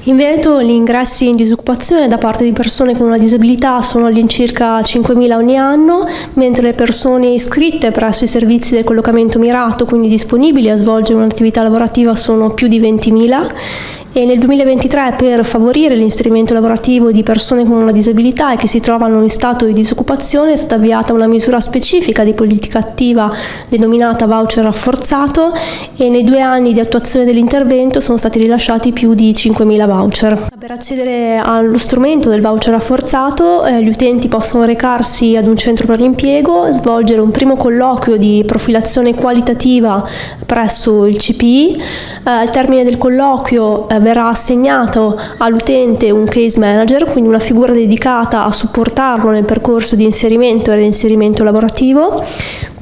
In Veneto gli ingressi in disoccupazione da parte di persone con una disabilità sono all'incirca 5.000 ogni anno, mentre le persone iscritte presso i servizi del collocamento mirato, quindi disponibili a svolgere un'attività lavorativa, sono più di 20.000. E nel 2023, per favorire l'inserimento lavorativo di persone con una disabilità e che si trovano in stato di disoccupazione, è stata avviata una misura specifica di politica attiva denominata voucher rafforzato, e nei 2 anni di attuazione dell'intervento sono stati rilasciati più di 5.000 voucher. Per accedere allo strumento del voucher rafforzato, gli utenti possono recarsi ad un centro per l'impiego, svolgere un primo colloquio di profilazione qualitativa presso il CPI. Al termine del colloquio verrà assegnato all'utente un case manager, quindi una figura dedicata a supportarlo nel percorso di inserimento e reinserimento lavorativo.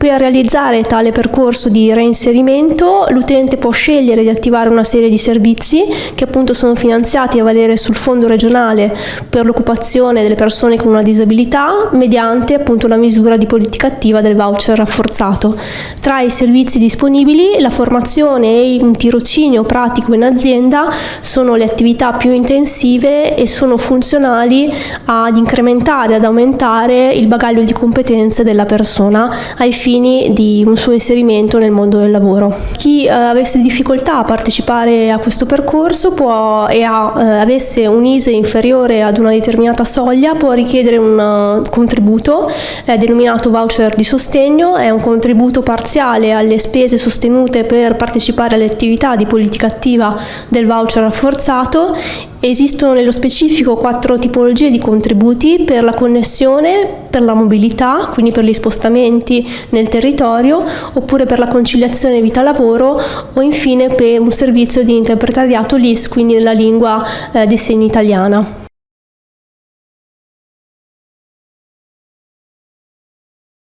Per realizzare tale percorso di reinserimento, l'utente può scegliere di attivare una serie di servizi che appunto sono finanziati a valere sul fondo regionale per l'occupazione delle persone con una disabilità, mediante appunto la misura di politica attiva del voucher rafforzato. Tra i servizi disponibili, la formazione e il tirocinio pratico in azienda sono le attività più intensive e sono funzionali ad incrementare, ad aumentare il bagaglio di competenze della persona ai fini di un suo inserimento nel mondo del lavoro. Chi avesse difficoltà a partecipare a questo percorso avesse un ISEE inferiore ad una determinata soglia, può richiedere un contributo denominato voucher di sostegno. È un contributo parziale alle spese sostenute per partecipare alle attività di politica attiva del voucher rafforzato. Esistono nello specifico 4 tipologie di contributi: per la connessione, per la mobilità, quindi per gli spostamenti nel territorio, oppure per la conciliazione vita-lavoro, o infine per un servizio di interpretariato LIS, quindi nella lingua dei segni italiana.